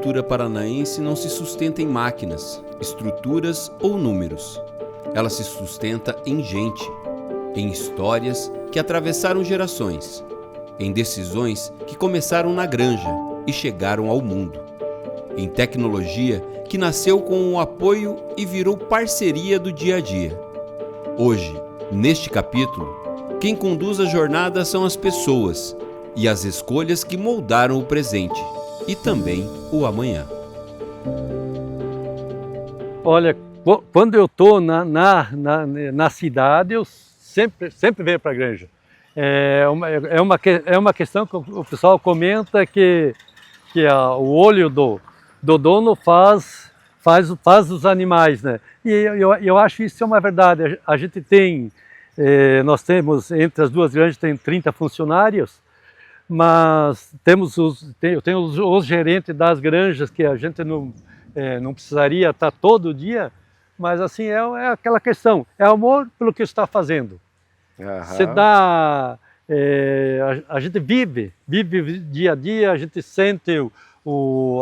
agricultura paranaense não se sustenta em máquinas, estruturas ou números. Ela se sustenta em gente, em histórias que atravessaram gerações, em decisões que começaram na granja e chegaram ao mundo, em tecnologia que nasceu com o apoio e virou parceria do dia a dia. Hoje, neste capítulo, quem conduz a jornada são as pessoas e as escolhas que moldaram o presente e também o amanhã. Olha, quando eu estou na cidade, eu sempre venho para a granja. É uma questão que o pessoal comenta que o olho do dono faz os animais, né? E eu acho isso é uma verdade. A gente nós temos, entre as duas granjas, tem 30 funcionários, mas eu tenho os gerentes das granjas que a gente não precisaria estar todo dia, mas assim, é aquela questão, é amor pelo que está fazendo. Uhum. Você dá, a gente vive dia a dia, a gente sente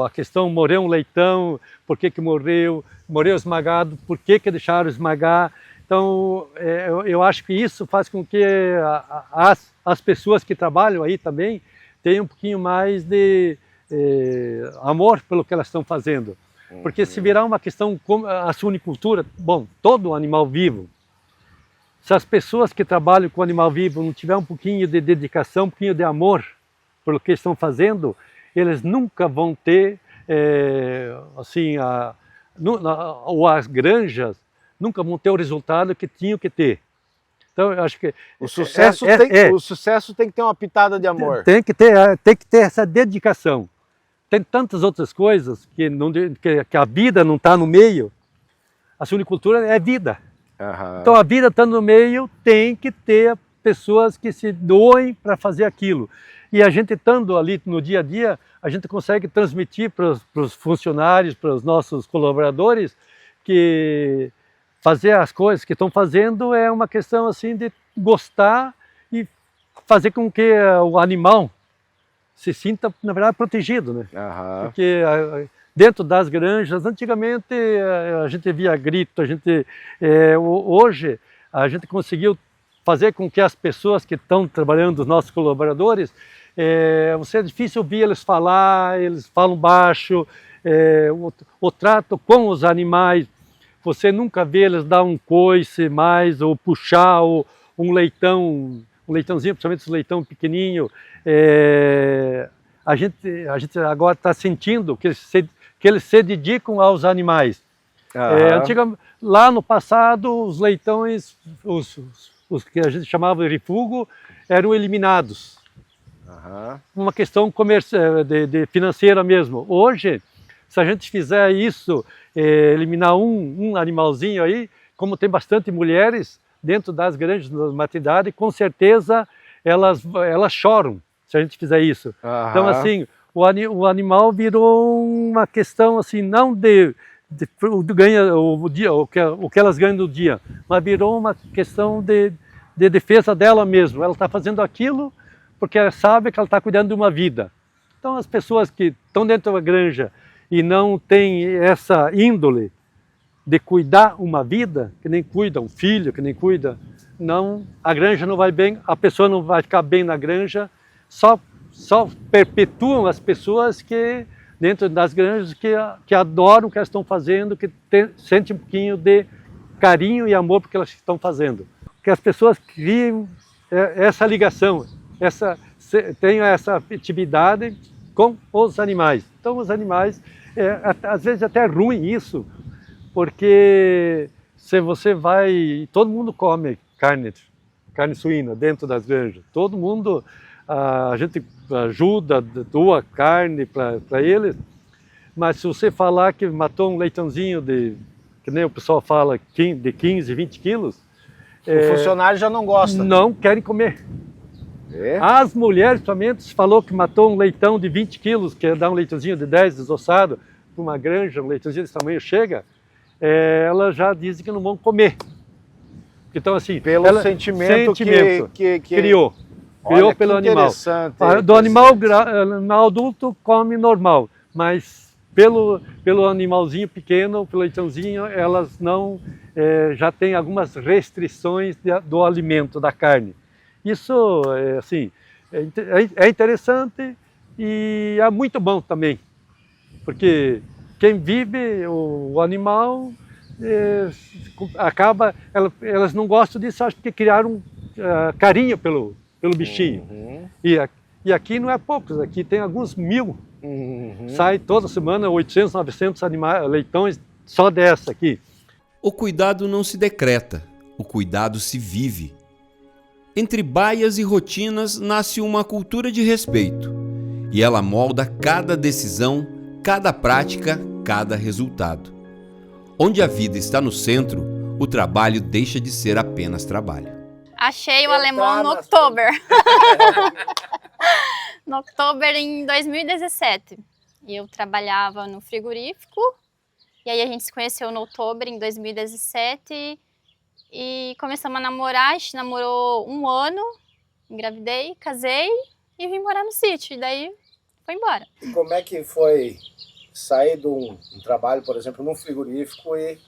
a questão, morreu um leitão, por que morreu esmagado, por que deixaram esmagar. Então, eu acho que isso faz com que as pessoas que trabalham aí também tenham um pouquinho mais de amor pelo que elas estão fazendo. Porque se virar uma questão como a suinicultura, bom, todo animal vivo, se as pessoas que trabalham com animal vivo não tiver um pouquinho de dedicação, um pouquinho de amor pelo que estão fazendo, eles nunca vão ter, as granjas nunca vão ter o resultado que tinham que ter. Então, eu acho que o sucesso tem que ter uma pitada de amor. Tem que ter essa dedicação. Tem tantas outras coisas que a vida não está no meio. A suinicultura é vida. Uhum. Então, a vida estando no meio, tem que ter pessoas que se doem para fazer aquilo. E a gente estando ali no dia a dia, a gente consegue transmitir para os funcionários, para os nossos colaboradores, que fazer as coisas que estão fazendo é uma questão assim de gostar e fazer com que o animal se sinta, na verdade, protegido, né? Uhum. Porque dentro das granjas, antigamente a gente via grito, hoje a gente conseguiu fazer com que as pessoas que estão trabalhando, os nossos colaboradores, é difícil ouvir eles falar, eles falam baixo, o trato com os animais, você nunca vê eles dar um coice mais, ou puxar um leitãozinho, principalmente esse leitão pequenininho. A gente agora está sentindo que eles se dedicam aos animais. Lá no passado, os leitões, os que a gente chamava de refúgio, eram eliminados. Uma questão comercial, de financeira mesmo. Hoje, se a gente fizer isso, eliminar um animalzinho aí, como tem bastante mulheres dentro das granjas da maternidade, com certeza elas choram se a gente fizer isso. Então, assim, o animal virou uma questão assim, não o que elas ganham no dia, mas virou uma questão de defesa dela mesma. Ela está fazendo aquilo porque ela sabe que ela está cuidando de uma vida. Então, as pessoas que estão dentro da granja e não têm essa índole de cuidar uma vida, que nem cuida um filho, que nem cuida, não, a granja não vai bem, a pessoa não vai ficar bem na granja, só perpetuam as pessoas que dentro das granjas que adoram o que elas estão fazendo, que sentem um pouquinho de carinho e amor porque elas estão fazendo. Que as pessoas criam essa ligação, tenham essa afetividade com os animais. Então, os animais, às vezes até é ruim isso, porque se você vai... Todo mundo come carne suína dentro das granjas. Todo mundo, a gente ajuda, doa carne para eles, mas se você falar que matou um leitãozinho que nem o pessoal fala, de 15, 20 quilos... O funcionário já não gosta. Não querem comer. As mulheres, somente, falou que matou um leitão de 20 quilos, que dá um leitãozinho de 10 desossado, para uma granja, um leitãozinho desse tamanho chega, elas já dizem que não vão comer. Então, assim, pelo sentimento que criou pelo animal. Do animal adulto come normal, mas pelo animalzinho pequeno, pelo leitãozinho, elas não já tem algumas restrições do alimento, da carne. Isso assim, é interessante e é muito bom também, porque quem vive o animal elas não gostam disso, acho que criaram carinho pelo bichinho. Uhum. E aqui não é poucos, aqui tem alguns 1000. Sai toda semana 800, 900 leitões só dessa aqui. O cuidado não se decreta, o cuidado se vive. Entre baias e rotinas nasce uma cultura de respeito, e ela molda cada decisão, cada prática, cada resultado. Onde a vida está no centro, o trabalho deixa de ser apenas trabalho. Achei o alemão no Oktober. No Oktober em 2017. Eu trabalhava no frigorífico, e aí a gente se conheceu no Oktober em 2017 e começamos a namorar. A gente namorou 1 ano, engravidei, casei e vim morar no sítio, e daí foi embora. E como é que foi sair de um trabalho, por exemplo, num frigorífico e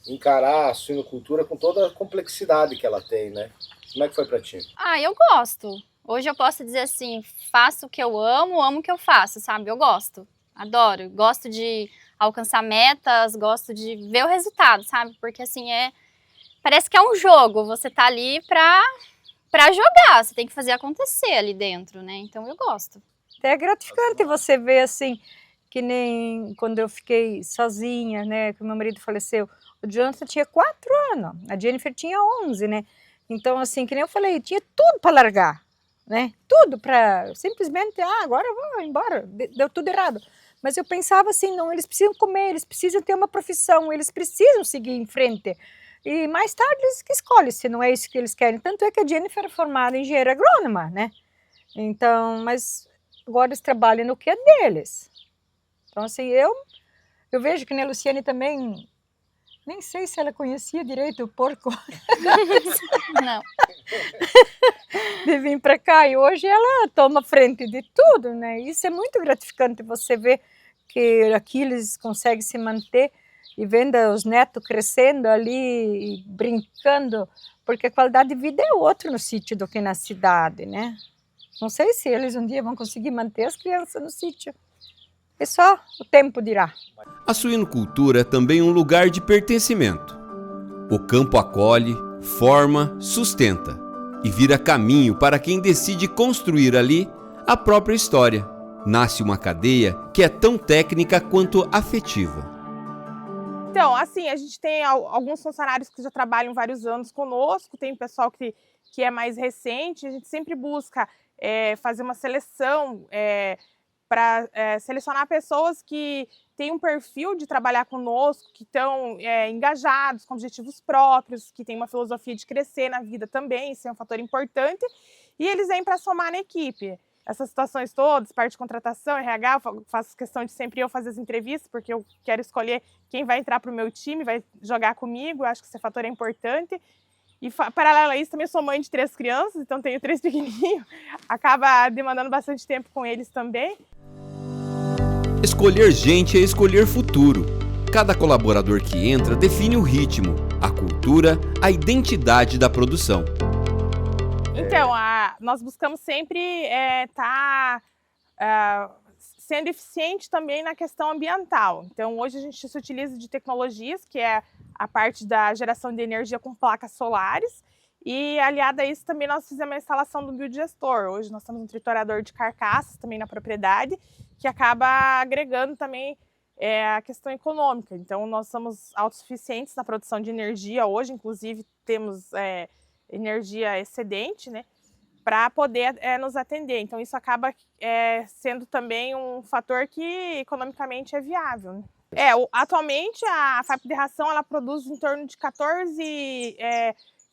encarar a suinocultura com toda a complexidade que ela tem, né? Como é que foi pra ti? Eu gosto. Hoje eu posso dizer assim, faço o que eu amo o que eu faço, sabe? Eu gosto, adoro. Gosto de alcançar metas, gosto de ver o resultado, sabe? Porque assim, parece que é um jogo, você tá ali pra jogar, você tem que fazer acontecer ali dentro, né? Então eu gosto. É gratificante você ver assim, que nem quando eu fiquei sozinha, né, que meu marido faleceu, o Jonathan tinha 4 anos, a Jennifer tinha 11, né? Então assim, que nem eu falei, tinha tudo para largar, né? Tudo para simplesmente, agora eu vou embora, deu tudo errado. Mas eu pensava assim, não, eles precisam comer, eles precisam ter uma profissão, eles precisam seguir em frente. E mais tarde eles que escolhem se não é isso que eles querem. Tanto é que a Jennifer é formada em engenheira agrônoma, né? Então, mas agora eles trabalham no que é deles. Então assim, eu vejo que a Luciane também, nem sei se ela conhecia direito o porco. Não. De vir para cá, e hoje ela toma frente de tudo, né? Isso é muito gratificante, você ver que aqui eles conseguem se manter e vendo os netos crescendo ali, e brincando, porque a qualidade de vida é outra no sítio do que na cidade, né? Não sei se eles um dia vão conseguir manter as crianças no sítio. É só o tempo dirá. A suinocultura é também um lugar de pertencimento. O campo acolhe, forma, sustenta e vira caminho para quem decide construir ali a própria história. Nasce uma cadeia que é tão técnica quanto afetiva. Então, assim, a gente tem alguns funcionários que já trabalham vários anos conosco, tem pessoal que é mais recente, a gente sempre busca fazer uma seleção para selecionar pessoas que têm um perfil de trabalhar conosco, que estão engajados, com objetivos próprios, que têm uma filosofia de crescer na vida também, isso é um fator importante, e eles vêm para somar na equipe. Essas situações todas, parte de contratação, RH, eu faço questão de sempre eu fazer as entrevistas, porque eu quero escolher quem vai entrar para o meu time, vai jogar comigo, eu acho que esse fator é importante. E paralelo a isso, também sou mãe de 3 crianças, então tenho 3 pequenininhos, acaba demandando bastante tempo com eles também. Escolher gente é escolher futuro. Cada colaborador que entra define o ritmo, a cultura, a identidade da produção. Então, nós buscamos sempre estar sendo eficiente também na questão ambiental. Então, hoje a gente se utiliza de tecnologias, que é a parte da geração de energia com placas solares, e aliado a isso também nós fizemos a instalação do biodigestor. Hoje nós temos um triturador de carcaças também na propriedade, que acaba agregando também a questão econômica. Então, nós somos autossuficientes na produção de energia hoje, inclusive temos energia excedente, né, para poder nos atender. Então, isso acaba sendo também um fator que economicamente é viável, né? Atualmente a FAP de ração ela produz em torno de 14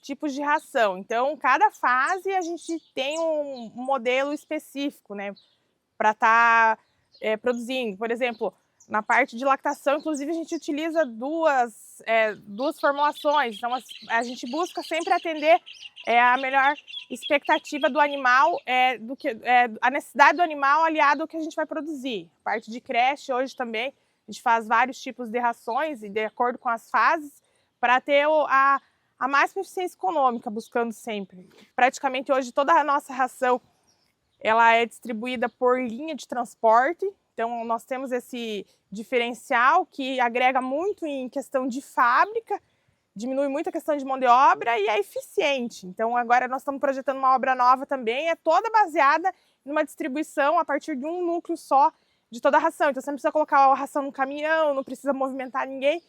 tipos de ração. Então, cada fase a gente tem um modelo específico, né, para estar produzindo. Por exemplo, na parte de lactação, inclusive, a gente utiliza duas formulações. Então, a gente busca sempre atender a melhor expectativa do animal, a necessidade do animal aliado ao que a gente vai produzir. A parte de creche hoje também, A gente faz vários tipos de rações e de acordo com as fases para ter a máxima eficiência econômica, buscando sempre. Praticamente hoje toda a nossa ração ela é distribuída por linha de transporte, então nós temos esse diferencial que agrega muito em questão de fábrica, diminui muito a questão de mão de obra e é eficiente. Então agora nós estamos projetando uma obra nova também, é toda baseada numa distribuição a partir de um núcleo só de toda a ração. Então você não precisa colocar a ração no caminhão, não precisa movimentar ninguém.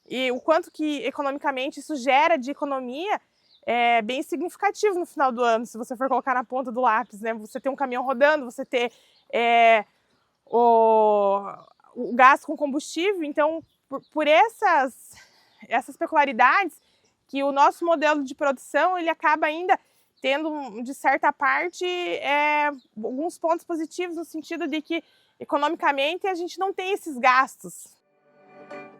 E o quanto que economicamente isso gera de economia é bem significativo no final do ano, se você for colocar na ponta do lápis, né? Você ter um caminhão rodando, você ter o gasto com combustível. Então, por essas peculiaridades, que o nosso modelo de produção ele acaba ainda tendo, de certa parte, alguns pontos positivos no sentido de que, economicamente, a gente não tem esses gastos.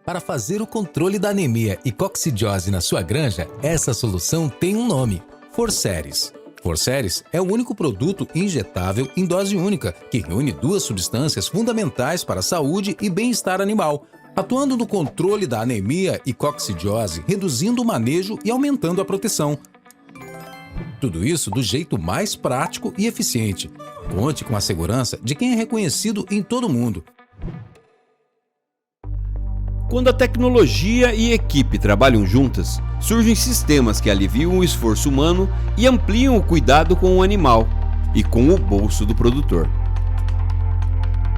Para fazer o controle da anemia e coccidiose na sua granja, essa solução tem um nome: Forceres. Forceres é o único produto injetável em dose única que reúne duas substâncias fundamentais para a saúde e bem-estar animal, atuando no controle da anemia e coccidiose, reduzindo o manejo e aumentando a proteção. Tudo isso do jeito mais prático e eficiente. Conte com a segurança de quem é reconhecido em todo o mundo. Quando a tecnologia e equipe trabalham juntas, surgem sistemas que aliviam o esforço humano e ampliam o cuidado com o animal e com o bolso do produtor.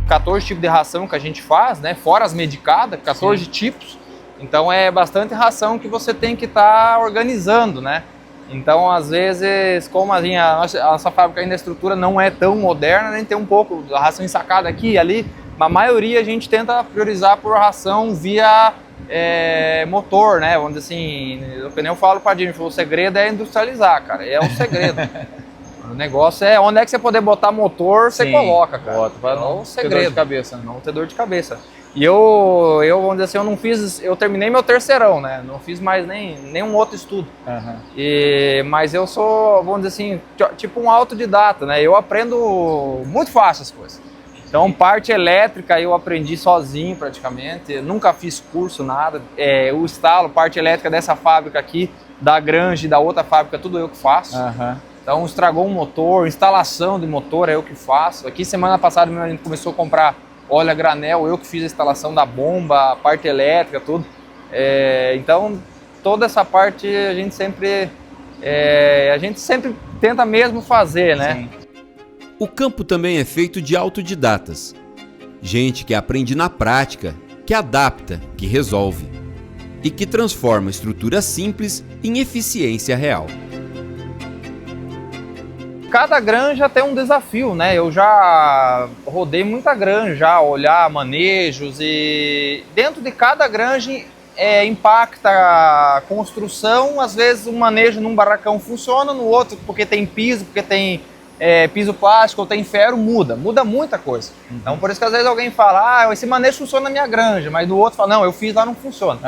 14 tipos de ração que a gente faz, né? Fora as medicadas, 14 Sim. tipos. Então é bastante ração que você tem que estar organizando, né? Então, às vezes, como a nossa fábrica ainda a estrutura não é tão moderna, a gente tem um pouco da ração ensacada aqui e ali. A maioria a gente tenta priorizar por ração via motor, né? Vamos dizer assim, o que eu falo para a gente, o segredo é industrializar, cara. É um segredo. O negócio é onde é que você poder botar motor, você coloca, cara. Bota, para não ter dor de cabeça. Não ter dor de cabeça. E eu vamos dizer assim, eu terminei meu terceirão, né? Não fiz mais nenhum outro estudo. Mas eu sou, vamos dizer assim, tipo um autodidata, né? Eu aprendo muito fácil as coisas. Então, parte elétrica eu aprendi sozinho praticamente, eu nunca fiz curso, nada. O instalo, parte elétrica dessa fábrica aqui, da Grange e da outra fábrica, tudo eu que faço. Então, estragou um motor, instalação de motor é eu que faço. Aqui, semana passada, a gente começou a comprar óleo a granel, eu que fiz a instalação da bomba, a parte elétrica, tudo. Então, toda essa parte a gente sempre tenta mesmo fazer, né? Sim. O campo também é feito de autodidatas. Gente que aprende na prática, que adapta, que resolve. E que transforma estruturas simples em eficiência real. Cada granja tem um desafio, né? Eu já rodei muita granja, olhar manejos e dentro de cada granja impacta a construção. Às vezes um manejo num barracão funciona, no outro porque tem piso, porque tem piso plástico ou tem ferro, muda muita coisa. Então por isso que às vezes alguém fala, esse manejo funciona na minha granja, mas do outro fala, não, eu fiz lá, não funciona.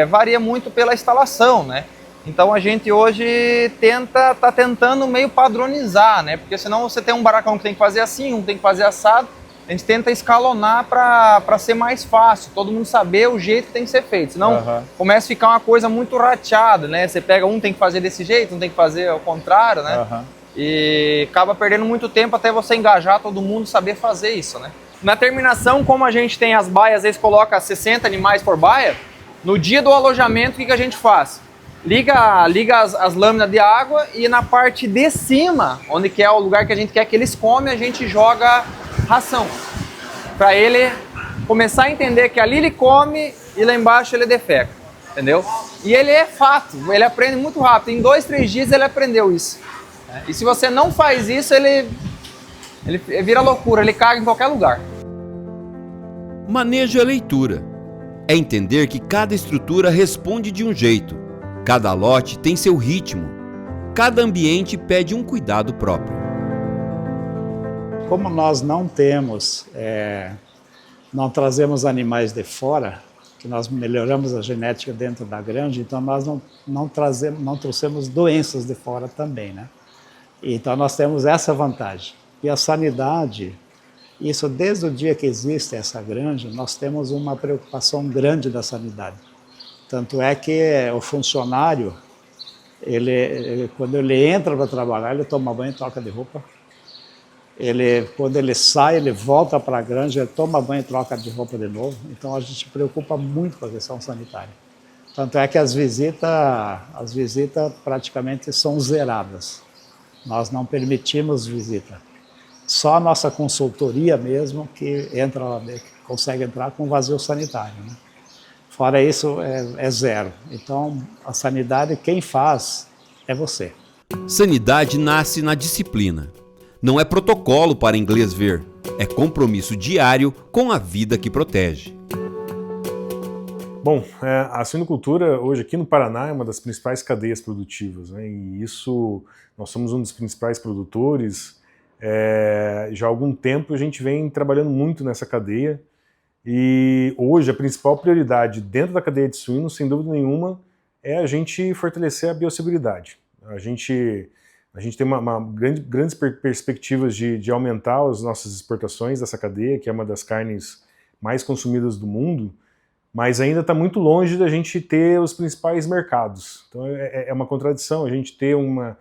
Varia muito pela instalação, né? Então a gente hoje tá tentando meio padronizar, né? Porque senão você tem um barracão que tem que fazer assim, um tem que fazer assado, a gente tenta escalonar para ser mais fácil, todo mundo saber o jeito que tem que ser feito, senão começa a ficar uma coisa muito rateada, né? Você pega um tem que fazer desse jeito, um tem que fazer ao contrário, né? E acaba perdendo muito tempo até você engajar todo mundo saber fazer isso, né? Na terminação, como a gente tem as baias, às vezes coloca 60 animais por baia, no dia do alojamento o que a gente faz? Liga as lâminas de água e na parte de cima, onde que é o lugar que a gente quer que eles comem, a gente joga ração. Para ele começar a entender que ali ele come e lá embaixo ele defeca, entendeu? E ele é fato, ele aprende muito rápido, em 2, 3 dias ele aprendeu isso. E se você não faz isso, ele vira loucura, ele caga em qualquer lugar. Manejo é leitura. É entender que cada estrutura responde de um jeito. Cada lote tem seu ritmo. Cada ambiente pede um cuidado próprio. Como nós não trazemos animais de fora, que nós melhoramos a genética dentro da granja, então nós não trouxemos doenças de fora também, né? Então nós temos essa vantagem. E a sanidade Isso, desde o dia que existe essa granja, nós temos uma preocupação grande da sanidade. Tanto é que o funcionário, quando ele entra para trabalhar, ele toma banho e troca de roupa. Quando ele sai, ele volta para a granja, ele toma banho e troca de roupa de novo. Então a gente se preocupa muito com a questão sanitária. Tanto é que as visitas praticamente são zeradas. Nós não permitimos visita. Só a nossa consultoria mesmo que consegue entrar com vazio sanitário, né? Fora isso, é zero. Então, a sanidade, quem faz é você. Sanidade nasce na disciplina. Não é protocolo para inglês ver, é compromisso diário com a vida que protege. Bom, a suinocultura hoje aqui no Paraná é uma das principais cadeias produtivas, né? E isso, nós somos um dos principais produtores. Já há algum tempo a gente vem trabalhando muito nessa cadeia e hoje a principal prioridade dentro da cadeia de suínos, sem dúvida nenhuma, é a gente fortalecer a biosseguridade. A gente tem grandes perspectivas de aumentar as nossas exportações dessa cadeia, que é uma das carnes mais consumidas do mundo, mas ainda está muito longe da gente ter os principais mercados. Então é uma contradição a gente ter uma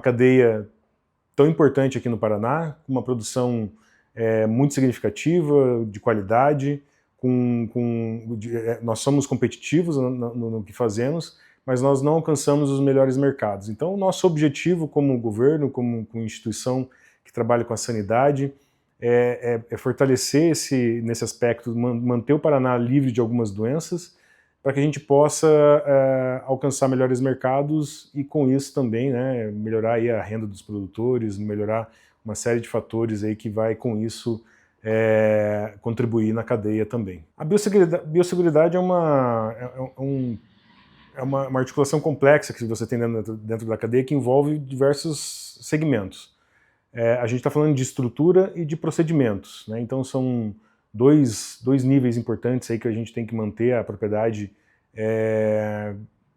cadeia tão importante aqui no Paraná, com uma produção muito significativa, de qualidade, nós somos competitivos no que fazemos, mas nós não alcançamos os melhores mercados. Então o nosso objetivo como governo, como instituição que trabalha com a sanidade, é fortalecer nesse aspecto, manter o Paraná livre de algumas doenças, para que a gente possa alcançar melhores mercados e com isso também, né, melhorar aí a renda dos produtores, melhorar uma série de fatores aí que vai com isso contribuir na cadeia também. A biosseguridade é uma articulação complexa que você tem dentro da cadeia que envolve diversos segmentos. A gente está falando de estrutura e de procedimentos, né? Então são dois níveis importantes aí que a gente tem que manter a propriedade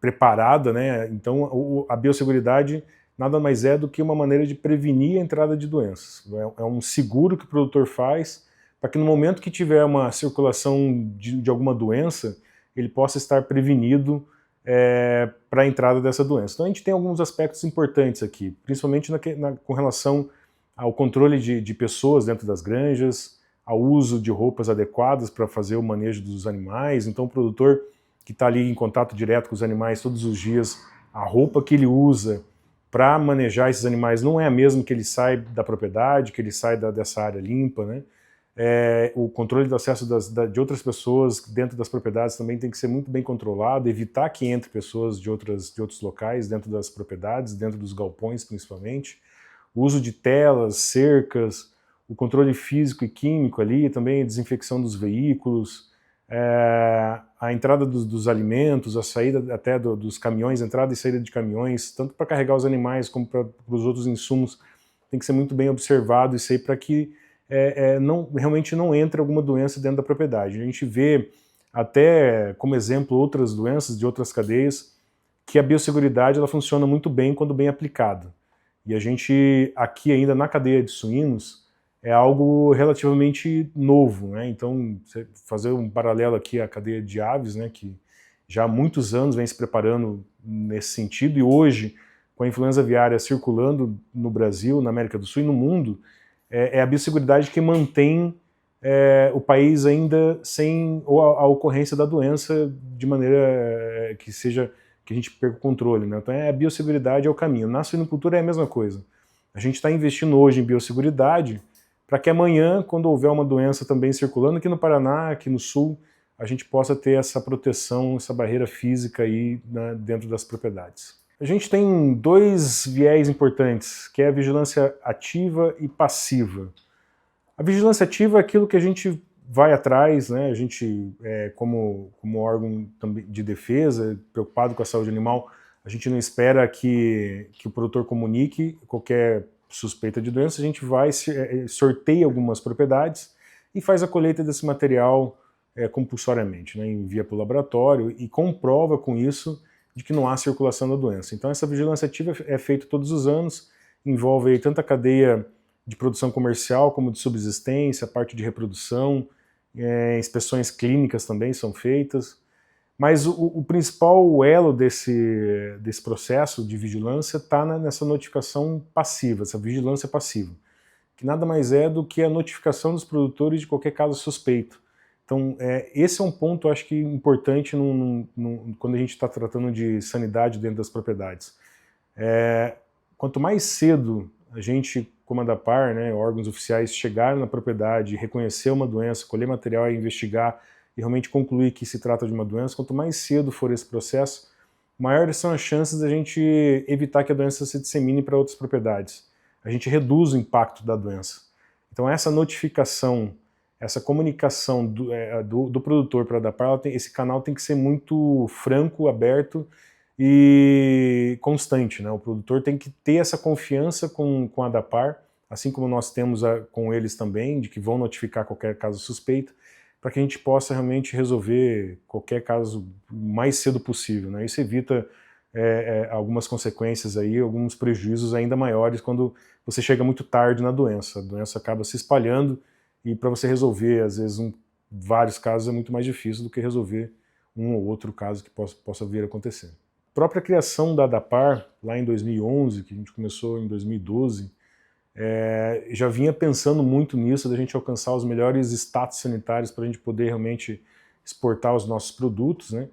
preparada, né? Então a biosseguridade nada mais é do que uma maneira de prevenir a entrada de doenças. É um seguro que o produtor faz para que no momento que tiver uma circulação de alguma doença, ele possa estar prevenido para a entrada dessa doença. Então a gente tem alguns aspectos importantes aqui, principalmente com relação ao controle de pessoas dentro das granjas, ao uso de roupas adequadas para fazer o manejo dos animais. Então o produtor que está ali em contato direto com os animais todos os dias, a roupa que ele usa para manejar esses animais não é a mesma que ele sai da propriedade, que ele sai dessa área limpa, né? O controle do acesso de outras pessoas dentro das propriedades também tem que ser muito bem controlado, evitar que entre pessoas de outros locais dentro das propriedades, dentro dos galpões principalmente. O uso de telas, cercas, o controle físico e químico ali, também a desinfecção dos veículos, a entrada dos alimentos, a saída até dos caminhões, entrada e saída de caminhões, tanto para carregar os animais como para os outros insumos, tem que ser muito bem observado isso aí para que realmente não entre alguma doença dentro da propriedade. A gente vê até como exemplo outras doenças de outras cadeias que a biosseguridade ela funciona muito bem quando bem aplicada. E a gente aqui ainda na cadeia de suínos é algo relativamente novo, né? Então, fazer um paralelo aqui à cadeia de aves, né, que já há muitos anos vem se preparando nesse sentido, e hoje, com a influenza aviária circulando no Brasil, na América do Sul e no mundo, é a biosseguridade que mantém o país ainda sem a ocorrência da doença de maneira que a gente perca o controle, né? Então a biosseguridade é o caminho. Na suinocultura é a mesma coisa. A gente está investindo hoje em biosseguridade para que amanhã, quando houver uma doença também circulando aqui no Paraná, aqui no Sul, a gente possa ter essa proteção, essa barreira física aí, né, dentro das propriedades. A gente tem dois viés importantes, que é a vigilância ativa e passiva. A vigilância ativa é aquilo que a gente vai atrás, né? A gente, como órgão de defesa, preocupado com a saúde animal, a gente não espera que o produtor comunique qualquer suspeita de doença, a gente vai, sorteia algumas propriedades e faz a colheita desse material compulsoriamente, né? Envia para o laboratório e comprova com isso de que não há circulação da doença. Então essa vigilância ativa é feita todos os anos, envolve aí tanto a cadeia de produção comercial como de subsistência, a parte de reprodução, inspeções clínicas também são feitas. Mas o principal elo desse processo de vigilância está nessa notificação passiva, essa vigilância passiva, que nada mais é do que a notificação dos produtores de qualquer caso suspeito. Então, esse é um ponto, acho que, importante quando a gente está tratando de sanidade dentro das propriedades. Quanto mais cedo a gente, como a ADAPAR, né, órgãos oficiais, chegarem na propriedade, reconhecer uma doença, colher material e investigar e realmente concluir que se trata de uma doença, quanto mais cedo for esse processo, maiores são as chances da gente evitar que a doença se dissemine para outras propriedades. A gente reduz o impacto da doença. Então essa notificação, essa comunicação do produtor para a ADAPAR, esse canal tem que ser muito franco, aberto e constante, né? O produtor tem que ter essa confiança com a ADAPAR, assim como nós temos com eles também, de que vão notificar qualquer caso suspeito, para que a gente possa realmente resolver qualquer caso o mais cedo possível, né? Isso evita algumas consequências aí, alguns prejuízos ainda maiores quando você chega muito tarde na doença. A doença acaba se espalhando e para você resolver, às vezes, vários casos é muito mais difícil do que resolver um ou outro caso que possa vir a acontecer. A própria criação da ADAPAR, lá em 2011, que a gente começou em 2012, já vinha pensando muito nisso, da gente alcançar os melhores status sanitários para a gente poder realmente exportar os nossos produtos, né?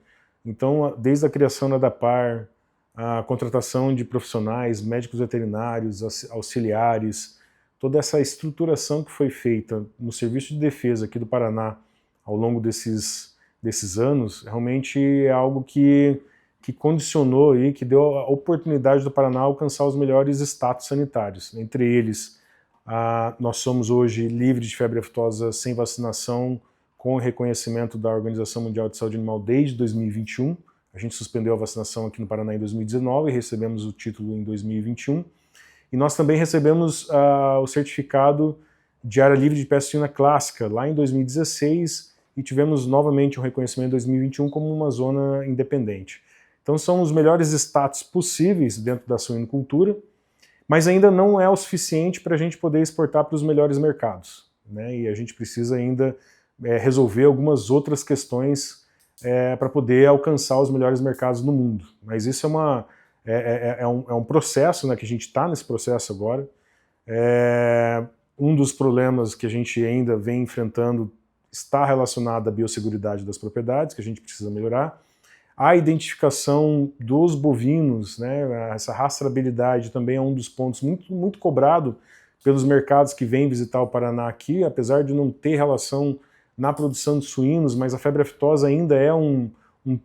Então, desde a criação da ADAPAR, a contratação de profissionais, médicos veterinários, auxiliares, toda essa estruturação que foi feita no Serviço de Defesa aqui do Paraná ao longo desses anos, realmente é algo que condicionou e que deu a oportunidade do Paraná alcançar os melhores status sanitários. Entre eles, nós somos hoje livres de febre aftosa sem vacinação, com o reconhecimento da Organização Mundial de Saúde Animal desde 2021. A gente suspendeu a vacinação aqui no Paraná em 2019 e recebemos o título em 2021. E nós também recebemos o certificado de área livre de peste suína clássica lá em 2016 e tivemos novamente um reconhecimento em 2021 como uma zona independente. Então são os melhores status possíveis dentro da suinocultura, mas ainda não é o suficiente para a gente poder exportar para os melhores mercados, né? E a gente precisa ainda resolver algumas outras questões para poder alcançar os melhores mercados no mundo. Mas isso é um processo, né, que a gente está nesse processo agora. Um dos problemas que a gente ainda vem enfrentando está relacionado à biosseguridade das propriedades, que a gente precisa melhorar. A identificação dos bovinos, né, essa rastreabilidade também é um dos pontos muito, muito cobrado pelos mercados que vêm visitar o Paraná aqui, apesar de não ter relação na produção de suínos, mas a febre aftosa ainda é um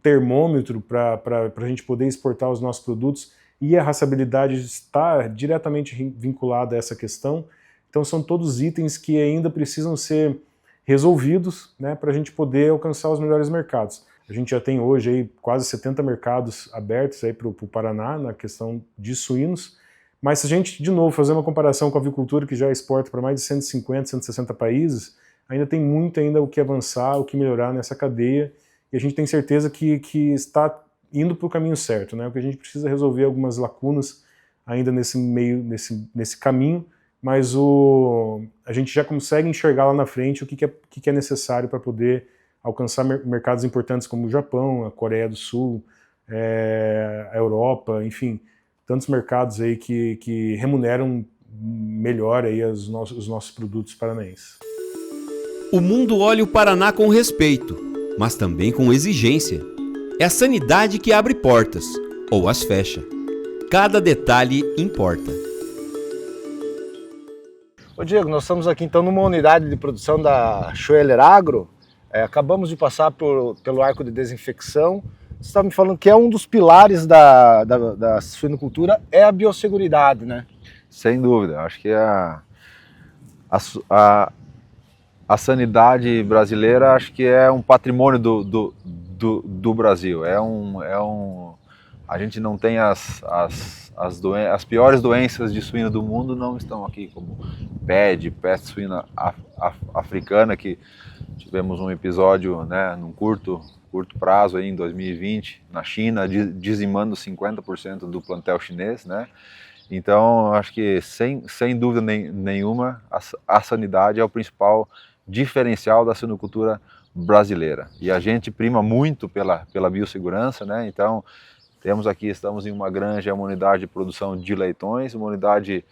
termômetro para a gente poder exportar os nossos produtos e a rastreabilidade está diretamente vinculada a essa questão. Então são todos itens que ainda precisam ser resolvidos, né, para a gente poder alcançar os melhores mercados. A gente já tem hoje aí quase 70 mercados abertos para o Paraná na questão de suínos, mas se a gente, de novo, fazer uma comparação com a avicultura, que já exporta para mais de 150, 160 países, ainda tem muito ainda o que avançar, o que melhorar nessa cadeia, e a gente tem certeza que está indo para o caminho certo, né? O que a gente precisa resolver algumas lacunas ainda nesse caminho, mas a gente já consegue enxergar lá na frente o que é necessário para poder alcançar mercados importantes como o Japão, a Coreia do Sul, a Europa, enfim, tantos mercados aí que remuneram melhor aí os nossos produtos paranaenses. O mundo olha o Paraná com respeito, mas também com exigência. É a sanidade que abre portas, ou as fecha. Cada detalhe importa. Ô Diego, nós estamos aqui então numa unidade de produção da Schweller Agro. Acabamos de passar pelo arco de desinfecção. Você estava me falando que um dos pilares da suinocultura é a biosseguridade, né? Sem dúvida. Acho que a sanidade brasileira acho que é um patrimônio do Brasil. A gente não tem as piores doenças de suíno do mundo não estão aqui, como peste suína africana, que tivemos um episódio, né, num curto prazo aí, em 2020 na China, dizimando 50% do plantel chinês, né? Então, acho que sem dúvida nenhuma, a sanidade é o principal diferencial da suinocultura brasileira. E a gente prima muito pela biossegurança, né? Então, estamos em uma granja, uma unidade de produção de leitões, uma unidade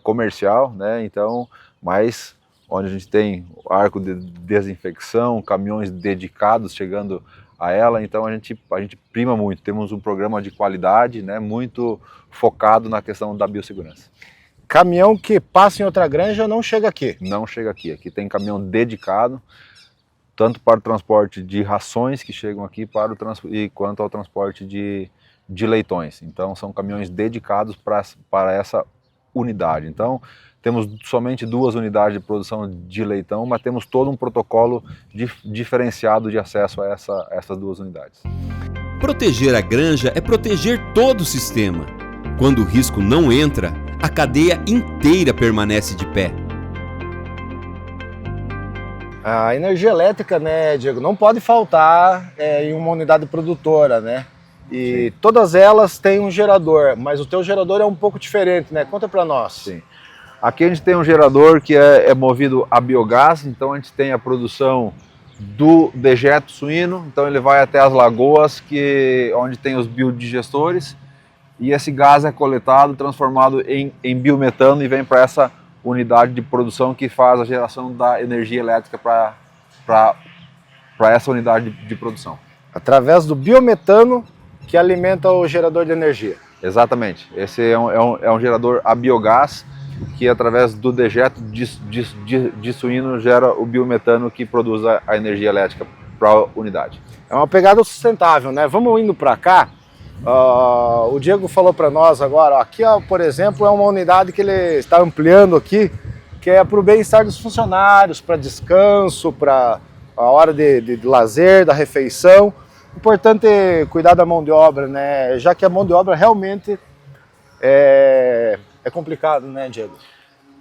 comercial, né? Então, mas onde a gente tem arco de desinfecção, caminhões dedicados chegando a ela, então a gente prima muito. Temos um programa de qualidade, né, muito focado na questão da biossegurança. Caminhão que passa em outra granja não chega aqui? Não chega aqui. Aqui tem caminhão dedicado, tanto para o transporte de rações que chegam aqui, quanto ao transporte de leitões. Então são caminhões dedicados para essa unidade. Então temos somente 2 unidades de produção de leitão, mas temos todo um protocolo diferenciado de acesso a essas 2 unidades. Proteger a granja é proteger todo o sistema. Quando o risco não entra, a cadeia inteira permanece de pé. A energia elétrica, né, Diego, não pode faltar em uma unidade produtora, né? E sim, todas elas têm um gerador, mas o teu gerador é um pouco diferente, né? Conta para nós. Sim. Aqui a gente tem um gerador que é movido a biogás, então a gente tem a produção do dejeto suíno, então ele vai até as lagoas onde tem os biodigestores, e esse gás é coletado, transformado em biometano e vem para essa unidade de produção que faz a geração da energia elétrica para essa unidade de produção. Através do biometano que alimenta o gerador de energia. Exatamente, esse é um gerador a biogás, que através do dejeto de suíno gera o biometano que produz a energia elétrica para a unidade. É uma pegada sustentável, né? Vamos indo para cá. O Diego falou para nós agora, aqui, por exemplo, é uma unidade que ele está ampliando aqui, que é para o bem-estar dos funcionários, para descanso, para a hora de lazer, da refeição. Importante cuidar da mão de obra, né? Já que a mão de obra realmente é complicado, né, Diego?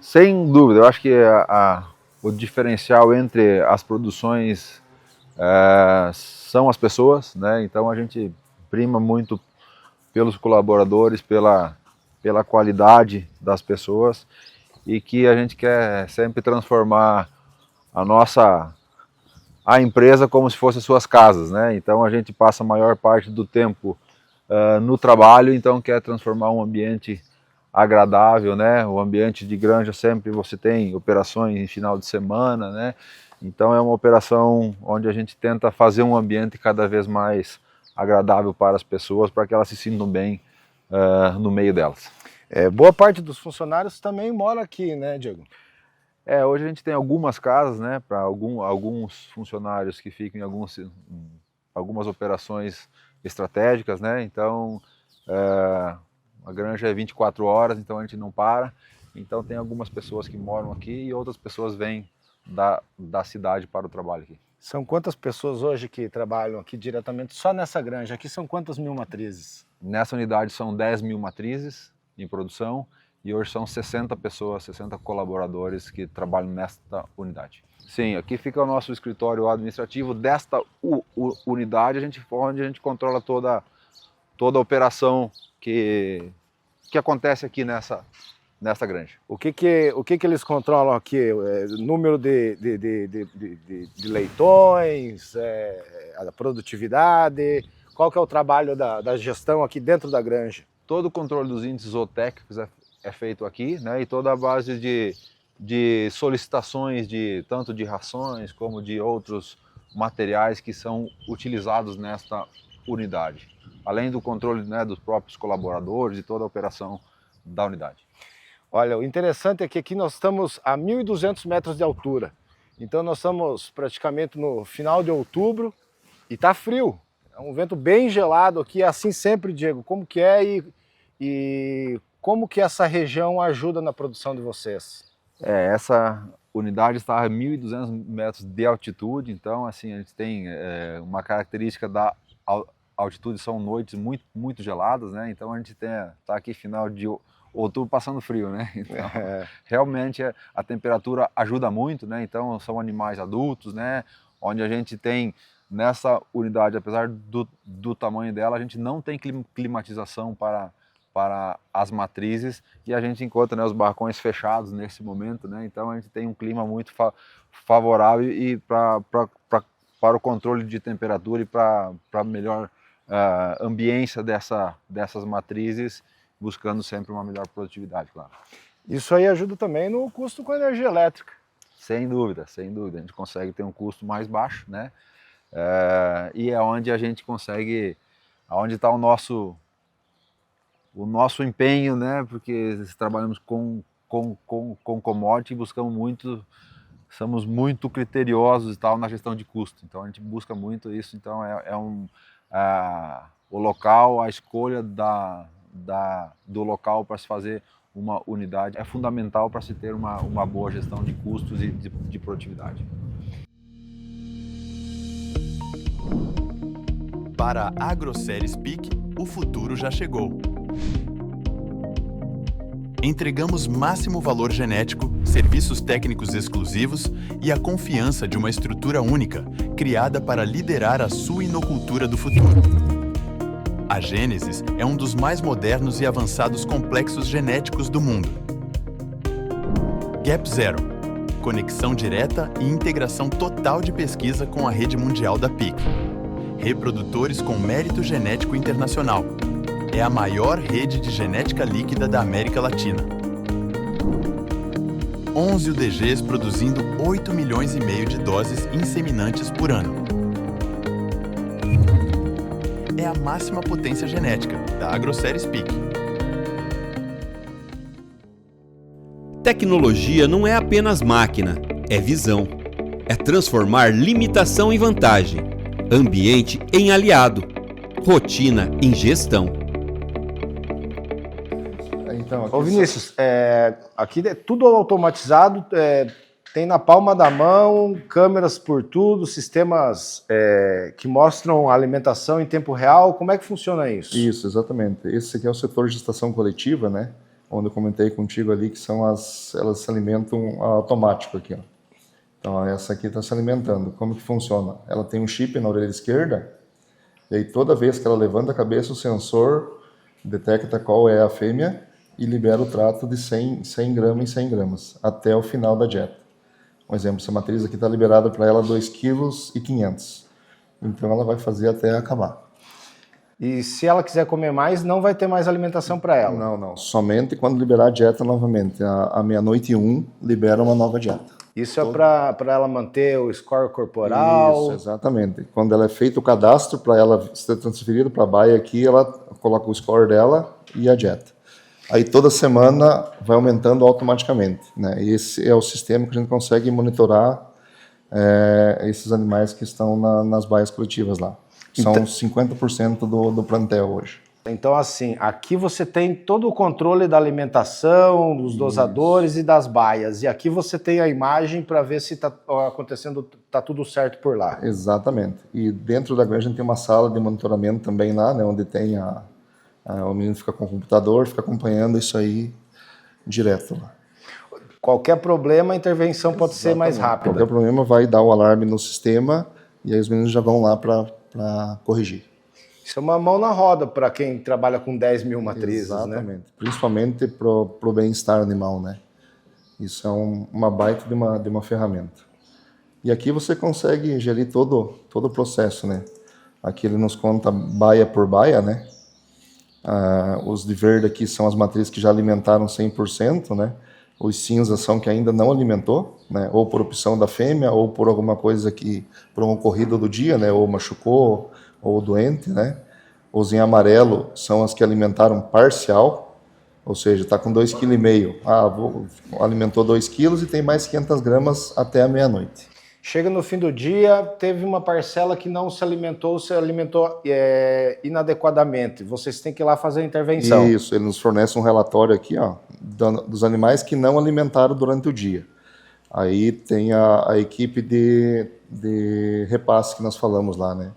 Sem dúvida, eu acho que o diferencial entre as produções são as pessoas, né? Então a gente prima muito pelos colaboradores, pela qualidade das pessoas, e que a gente quer sempre transformar a empresa como se fossem suas casas, né? Então a gente passa a maior parte do tempo no trabalho, então quer transformar um ambiente agradável, né? O ambiente de granja sempre você tem operações em final de semana, né? Então é uma operação onde a gente tenta fazer um ambiente cada vez mais agradável para as pessoas, para que elas se sintam bem no meio delas. Boa parte dos funcionários também mora aqui, né, Diego? Hoje a gente tem algumas casas, né, para alguns funcionários que ficam em algumas operações estratégicas, né? Então a granja é 24 horas, então a gente não para. Então tem algumas pessoas que moram aqui e outras pessoas vêm da cidade para o trabalho aqui. São quantas pessoas hoje que trabalham aqui diretamente só nessa granja? Aqui são quantas mil matrizes? Nessa unidade são 10 mil matrizes em produção e hoje são 60 pessoas, 60 colaboradores que trabalham nesta unidade. Sim, aqui fica o nosso escritório administrativo desta unidade, onde a gente controla toda a operação que acontece aqui nessa granja. O que eles controlam aqui? Número de leitões, a produtividade, qual que é o trabalho da gestão aqui dentro da granja? Todo o controle dos índices zootécnicos é feito aqui, né? E toda a base de solicitações tanto de rações como de outros materiais que são utilizados nesta unidade. Além do controle, né, dos próprios colaboradores e toda a operação da unidade. Olha, o interessante é que aqui nós estamos a 1.200 metros de altura. Então nós estamos praticamente no final de outubro e está frio. É um vento bem gelado aqui, é assim sempre, Diego. Como que é e como que essa região ajuda na produção de vocês? Essa unidade está a 1.200 metros de altitude, então assim, a gente tem uma característica da altitude, são noites muito, muito geladas, né? Então a gente está aqui final de outubro passando frio, né? Então, realmente a temperatura ajuda muito, né? Então são animais adultos, né? Onde a gente tem nessa unidade, apesar do tamanho dela, a gente não tem climatização para as matrizes, e a gente encontra, né, os barracões fechados nesse momento, né, então a gente tem um clima muito favorável e para o controle de temperatura e para melhor ambiência dessas matrizes, buscando sempre uma melhor produtividade, claro. Isso aí ajuda também no custo com a energia elétrica. Sem dúvida, sem dúvida. A gente consegue ter um custo mais baixo, né? E é onde a gente consegue, onde está o nosso empenho, né? Porque trabalhamos com commodity e buscamos muito, somos muito criteriosos e tal na gestão de custo. Então a gente busca muito isso. Então o local, a escolha do local para se fazer uma unidade é fundamental para se ter uma boa gestão de custos e de produtividade. Para a AgroSéries PIC, o futuro já chegou. Entregamos máximo valor genético, serviços técnicos exclusivos e a confiança de uma estrutura única, criada para liderar a suinocultura do futuro. A Gênesis é um dos mais modernos e avançados complexos genéticos do mundo. Gap Zero, conexão direta e integração total de pesquisa com a rede mundial da PIC. Reprodutores com mérito genético internacional. É a maior rede de genética líquida da América Latina. 11 UDGs produzindo 8,5 milhões de doses inseminantes por ano. É a máxima potência genética da AgroSéries PIC. Tecnologia não é apenas máquina, é visão. É transformar limitação em vantagem, ambiente em aliado, rotina em gestão. Então, ô Vinícius, aqui é tudo automatizado, tem na palma da mão, câmeras por tudo, sistemas que mostram a alimentação em tempo real. Como é que funciona isso? Isso, exatamente. Esse aqui é o setor de gestação coletiva, né? Onde eu comentei contigo ali que elas se alimentam automático aqui, ó. Então essa aqui está se alimentando. Como que funciona? Ela tem um chip na orelha esquerda, e aí toda vez que ela levanta a cabeça, o sensor detecta qual é a fêmea e libera o trato de 100 gramas em 100 gramas, até o final da dieta. Um exemplo, essa matriz aqui está liberada para ela 2,5 kg. Então ela vai fazer até acabar. E se ela quiser comer mais, não vai ter mais alimentação para ela? Não, não. Somente quando liberar a dieta novamente. À meia-noite e 1, libera uma nova dieta. Isso é para ela manter o score corporal? Isso, exatamente. Quando ela é feito o cadastro para ela ser transferida para a baia aqui, ela coloca o score dela e a dieta. Aí toda semana vai aumentando automaticamente, né? E esse é o sistema que a gente consegue monitorar esses animais que estão nas baias coletivas lá. São 50% do plantel hoje. Então, assim, aqui você tem todo o controle da alimentação, dos dosadores e das baias. E aqui você tem a imagem para ver se está acontecendo, está tudo certo por lá. Exatamente. E dentro da granja a gente tem uma sala de monitoramento também lá, né? Onde tem o menino fica com o computador, fica acompanhando isso aí direto lá. Qualquer problema, a intervenção pode ser mais rápida. Qualquer problema vai dar o alarme no sistema e aí os meninos já vão lá para corrigir. Isso é uma mão na roda para quem trabalha com 10 mil matrizes, exatamente, né? Principalmente pro bem-estar animal, né? Isso é uma baita de uma ferramenta. E aqui você consegue gerir todo o processo, né? Aqui ele nos conta baia por baia, né? Os de verde aqui são as matrizes que já alimentaram 100%, né? Os cinzas são que ainda não alimentou, né? Ou por opção da fêmea, ou por alguma coisa por uma ocorrida do dia, né? Ou machucou, ou doente, né? Os em amarelo são as que alimentaram parcial, ou seja, está com 2,5 kg. Alimentou 2 kg e tem mais 500 gramas até a meia-noite. Chega no fim do dia, teve uma parcela que não se alimentou inadequadamente. Vocês têm que ir lá fazer a intervenção. Isso, ele nos fornece um relatório aqui, ó, dos animais que não alimentaram durante o dia. Aí tem a equipe de repasse que nós falamos lá, né?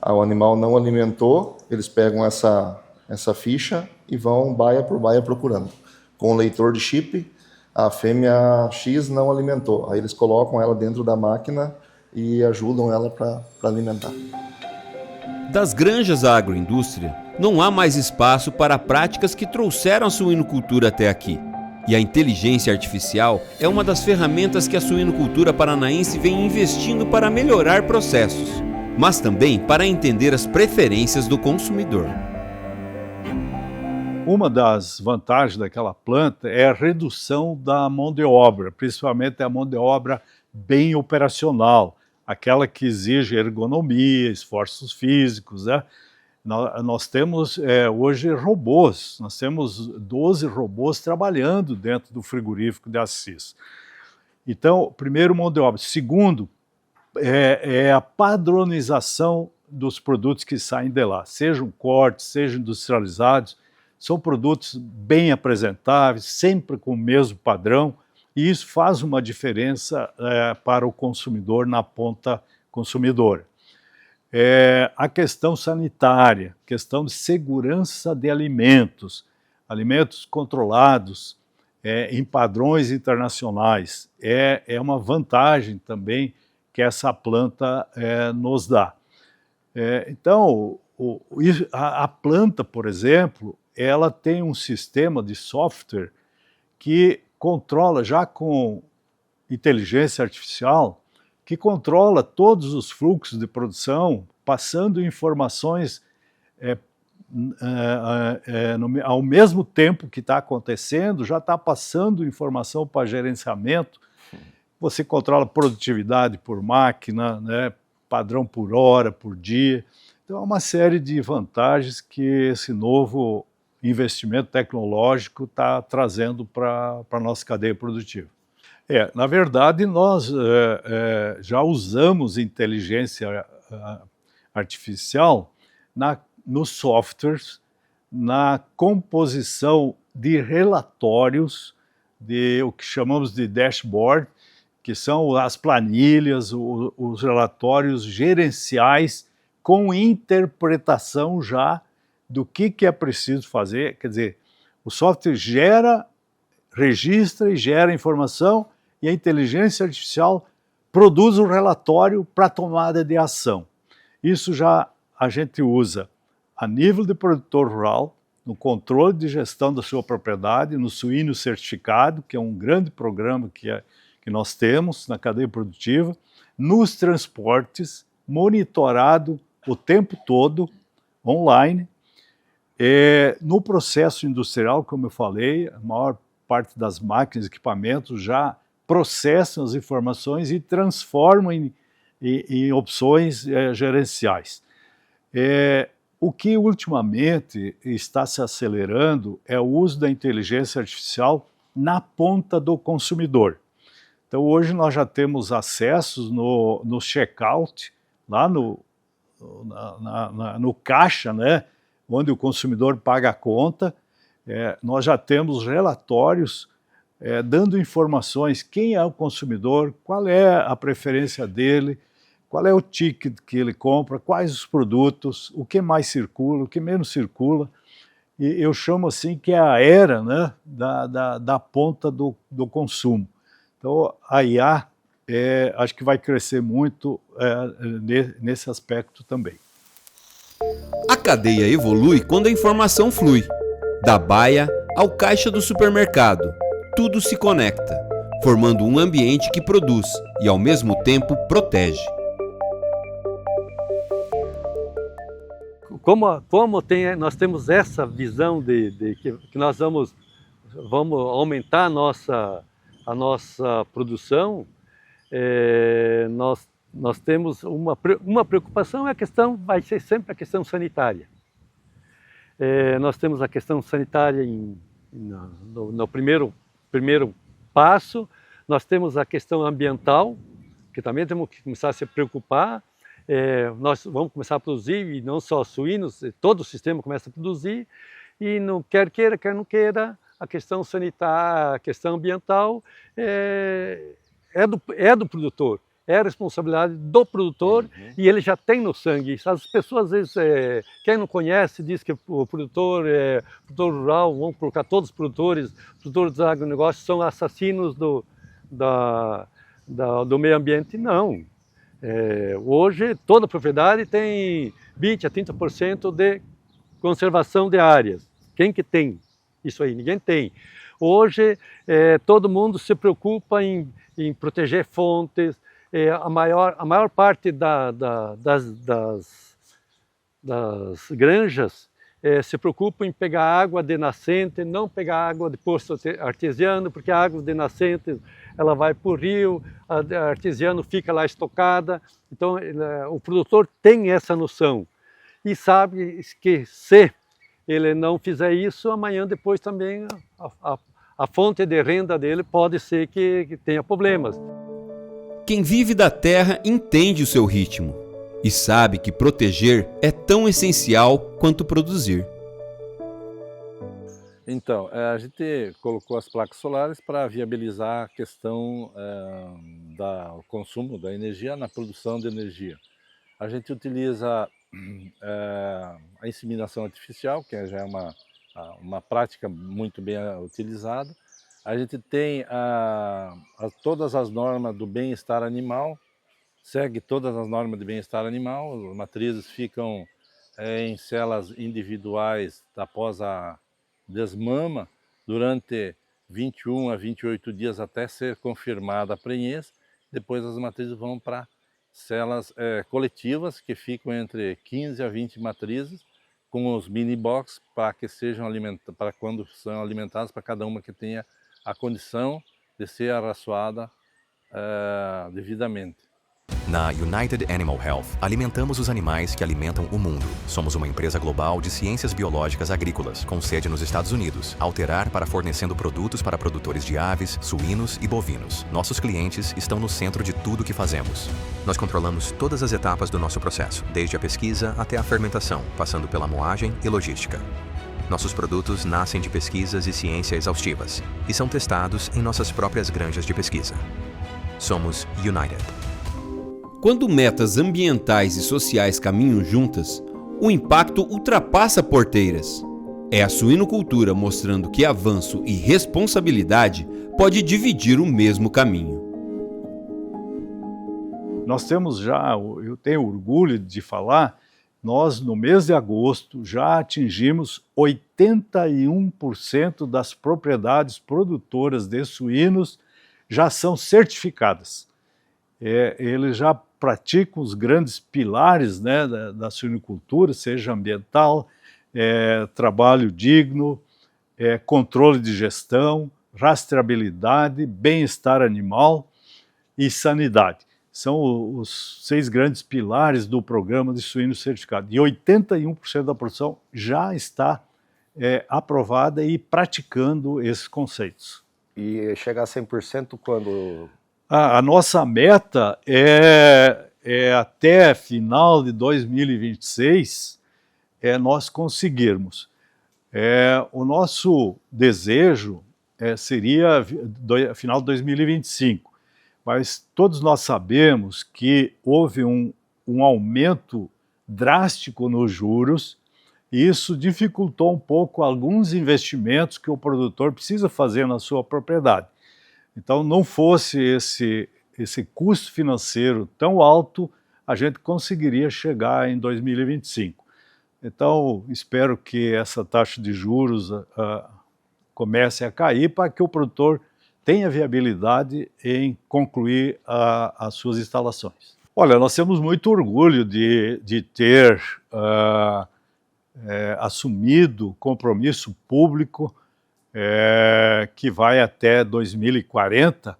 O animal não alimentou, eles pegam essa ficha e vão baia por baia procurando. Com o leitor de chip, a fêmea X não alimentou. Aí eles colocam ela dentro da máquina e ajudam ela para alimentar. Das granjas à agroindústria, não há mais espaço para práticas que trouxeram a suinocultura até aqui. E a inteligência artificial é uma das ferramentas que a suinocultura paranaense vem investindo para melhorar processos, mas também para entender as preferências do consumidor. Uma das vantagens daquela planta é a redução da mão de obra, principalmente a mão de obra bem operacional, aquela que exige ergonomia, esforços físicos, né? Nós temos hoje robôs, nós temos 12 robôs trabalhando dentro do frigorífico de Assis. Então, primeiro, mão de obra. Segundo, é a padronização dos produtos que saem de lá, sejam cortes, sejam industrializados, são produtos bem apresentáveis, sempre com o mesmo padrão, e isso faz uma diferença para o consumidor na ponta consumidora. A questão sanitária, questão de segurança de alimentos, alimentos controlados em padrões internacionais, é uma vantagem também que essa planta nos dá. Então, a planta, por exemplo, ela tem um sistema de software que controla, já com inteligência artificial, que controla todos os fluxos de produção, passando informações ao mesmo tempo que está acontecendo, já está passando informação para gerenciamento. Você controla produtividade por máquina, né, padrão por hora, por dia. Então, é uma série de vantagens que esse novo investimento tecnológico está trazendo para a nossa cadeia produtiva. Na verdade, nós já usamos inteligência artificial nos softwares, na composição de relatórios, de o que chamamos de dashboard, que são as planilhas, os relatórios gerenciais com interpretação já do que é preciso fazer. Quer dizer, o software registra e gera informação, e a inteligência artificial produz um relatório para tomada de ação. Isso já a gente usa a nível de produtor rural, no controle de gestão da sua propriedade, no suíno certificado, que é um grande programa que nós temos na cadeia produtiva, nos transportes, monitorado o tempo todo, online, no processo industrial, como eu falei, a maior parte das máquinas e equipamentos já processam as informações e transformam em opções gerenciais. O que ultimamente está se acelerando é o uso da inteligência artificial na ponta do consumidor. Então, hoje nós já temos acessos no checkout, lá no caixa, né, onde o consumidor paga a conta. Nós já temos relatórios dando informações: quem é o consumidor, qual é a preferência dele, qual é o ticket que ele compra, quais os produtos, o que mais circula, o que menos circula. E eu chamo assim que é a era, né, da ponta do consumo. Então, a IA acho que vai crescer muito nesse aspecto também. A cadeia evolui quando a informação flui. Da baia ao caixa do supermercado, tudo se conecta, formando um ambiente que produz e, ao mesmo tempo, protege. Nós temos essa visão de que nós vamos aumentar a nossa produção, nós temos uma preocupação, vai ser sempre a questão sanitária. Nós temos a questão sanitária no primeiro passo, nós temos a questão ambiental, que também temos que começar a se preocupar. Nós vamos começar a produzir, e não só suínos, todo o sistema começa a produzir, e quer queira, quer não queira, a questão sanitária, a questão ambiental é do produtor. É a responsabilidade do produtor, e ele já tem no sangue. As pessoas, às vezes, quem não conhece, diz que o produtor rural, vamos colocar todos os produtores do agronegócio, são assassinos do meio ambiente. Não. Hoje, toda propriedade tem 20% a 30% de conservação de áreas. Quem que tem isso aí? Ninguém tem. Hoje, todo mundo se preocupa em proteger fontes. A maior parte das granjas se preocupa em pegar água de nascente, não pegar água de poço artesiano, porque a água de nascente ela vai para o rio, a artesiano fica lá estocada. Então, o produtor tem essa noção e sabe que se ele não fizer isso, amanhã depois também a fonte de renda dele pode ser que tenha problemas. Quem vive da terra entende o seu ritmo e sabe que proteger é tão essencial quanto produzir. Então, a gente colocou as placas solares para viabilizar a questão do consumo da energia na produção de energia. A gente utiliza a inseminação artificial, que já é uma prática muito bem utilizada. A gente tem todas as normas do bem-estar animal, segue todas as normas de bem-estar animal, as matrizes ficam em celas individuais após a desmama durante 21 a 28 dias até ser confirmada a prenhez. Depois as matrizes vão para celas coletivas que ficam entre 15 a 20 matrizes com os mini box para que sejam para quando são alimentadas para cada uma que tenha a condição de ser arraçoada devidamente. Na United Animal Health, alimentamos os animais que alimentam o mundo. Somos uma empresa global de ciências biológicas agrícolas, com sede nos Estados Unidos, Alterar para fornecendo produtos para produtores de aves, suínos e bovinos. Nossos clientes estão no centro de tudo o que fazemos. Nós controlamos todas as etapas do nosso processo, desde a pesquisa até a fermentação, passando pela moagem e logística. Nossos produtos nascem de pesquisas e ciência exaustivas e são testados em nossas próprias granjas de pesquisa. Somos United. Quando metas ambientais e sociais caminham juntas, o impacto ultrapassa porteiras. É a suinocultura mostrando que avanço e responsabilidade pode dividir o mesmo caminho. Nós temos já, eu tenho orgulho de falar, nós no mês de agosto já atingimos 81% das propriedades produtoras de suínos já são certificadas. Eles já praticam os grandes pilares, né, da suinocultura, seja ambiental, trabalho digno, controle de gestão, rastreabilidade, bem-estar animal e sanidade. São os 6 grandes pilares do programa de suíno certificado. E 81% da produção já está aprovada e praticando esses conceitos. E chegar a 100% quando... A nossa meta é até final de 2026 nós conseguirmos. O nosso desejo seria final de 2025, mas todos nós sabemos que houve um aumento drástico nos juros e isso dificultou um pouco alguns investimentos que o produtor precisa fazer na sua propriedade. Então, não fosse esse custo financeiro tão alto, a gente conseguiria chegar em 2025. Então, espero que essa taxa de juros comece a cair para que o produtor tenha viabilidade em concluir as suas instalações. Olha, nós temos muito orgulho de ter assumido compromisso público que vai até 2040,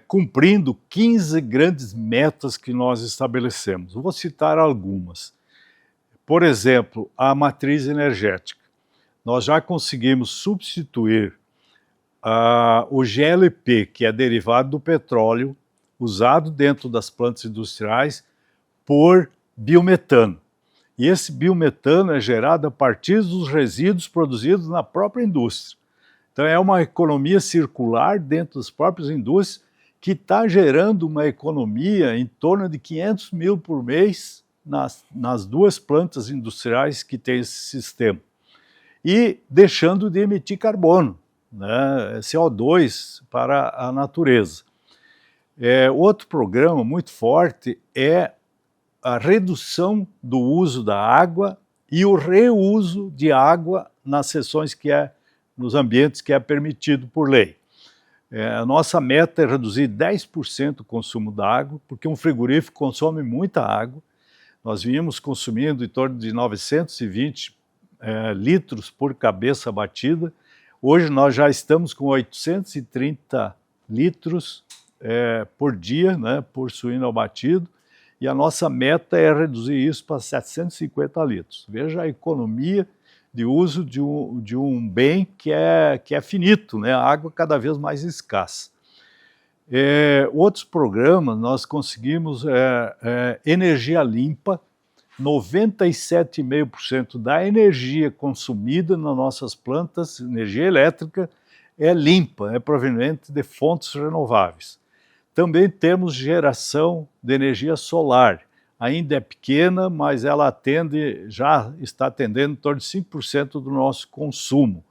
cumprindo 15 grandes metas que nós estabelecemos. Vou citar algumas. Por exemplo, a matriz energética. Nós já conseguimos substituir o GLP, que é derivado do petróleo, usado dentro das plantas industriais, por biometano. E esse biometano é gerado a partir dos resíduos produzidos na própria indústria. Então é uma economia circular dentro das próprias indústrias que está gerando uma economia em torno de 500 mil por mês nas 2 plantas industriais que tem esse sistema. E deixando de emitir carbono, né, CO2 para a natureza. Outro programa muito forte é a redução do uso da água e o reuso de água nas seções nos ambientes que é permitido por lei. A nossa meta é reduzir 10% o consumo da água, porque um frigorífico consome muita água. Nós vínhamos consumindo em torno de 920 litros por cabeça batida. Hoje nós já estamos com 830 litros por dia, né, por suíno abatido, e a nossa meta é reduzir isso para 750 litros. Veja a economia de uso de um bem que é finito, né? A água cada vez mais escassa. Outros programas, nós conseguimos energia limpa, 97,5% da energia consumida nas nossas plantas, energia elétrica, é limpa, é proveniente de fontes renováveis. Também temos geração de energia solar. Ainda é pequena, mas ela já está atendendo em torno de 5% do nosso consumo.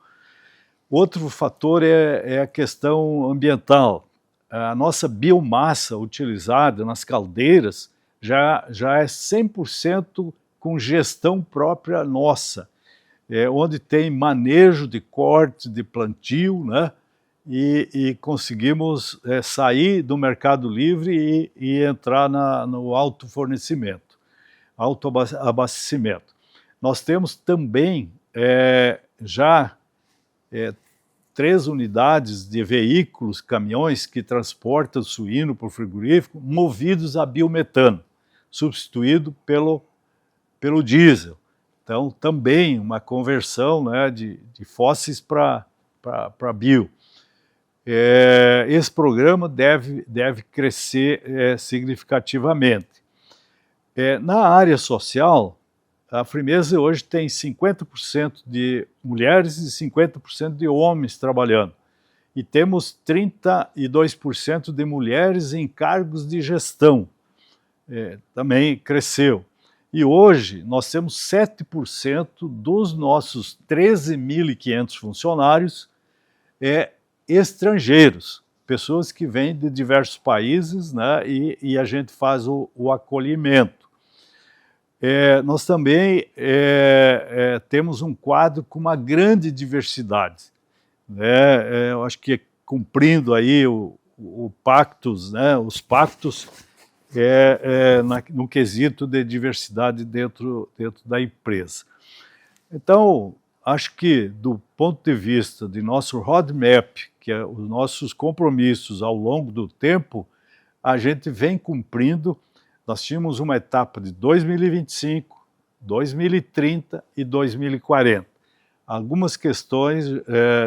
Outro fator é a questão ambiental. A nossa biomassa utilizada nas caldeiras já é 100% com gestão própria nossa, onde tem manejo de corte, de plantio, né? E conseguimos sair do mercado livre e entrar no autofornecimento, autoabastecimento. Nós temos também já 3 unidades de veículos, caminhões que transportam suíno para o frigorífico, movidos a biometano, substituído pelo diesel. Então, também uma conversão, né, de fósseis para bio. Esse programa deve crescer significativamente. Na área social, a Frimeza hoje tem 50% de mulheres e 50% de homens trabalhando. E temos 32% de mulheres em cargos de gestão. Também cresceu. E hoje nós temos 7% dos nossos 13.500 funcionários estrangeiros, pessoas que vêm de diversos países, né, e a gente faz o acolhimento. Nós também temos um quadro com uma grande diversidade. Eu acho que cumprindo aí os pactos no quesito de diversidade dentro da empresa. Então, acho que do ponto de vista de nosso roadmap, que é os nossos compromissos ao longo do tempo, a gente vem cumprindo. Nós tínhamos uma etapa de 2025, 2030 e 2040. Algumas questões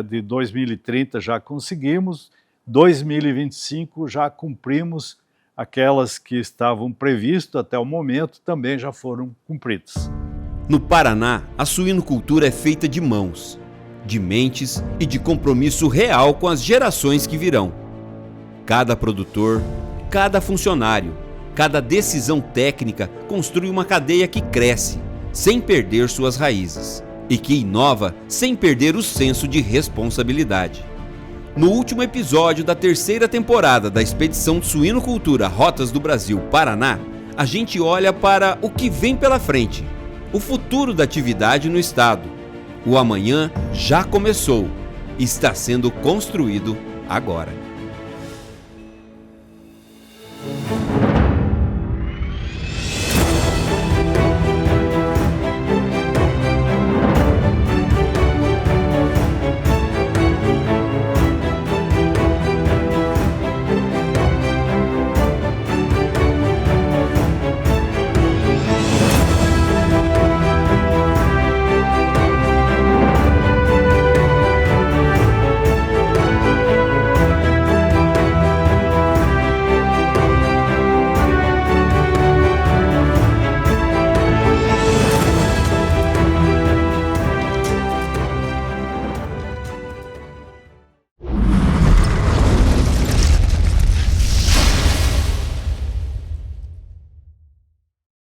de 2030 já conseguimos, 2025 já cumprimos, aquelas que estavam previstas até o momento também já foram cumpridas. No Paraná, a suinocultura é feita de mãos, de mentes e de compromisso real com as gerações que virão. Cada produtor, cada funcionário, cada decisão técnica construi uma cadeia que cresce, sem perder suas raízes, e que inova sem perder o senso de responsabilidade. No último episódio da 3ª temporada da Expedição de Suinocultura Rotas do Brasil Paraná, a gente olha para o que vem pela frente, o futuro da atividade no estado. O amanhã já começou e está sendo construído agora.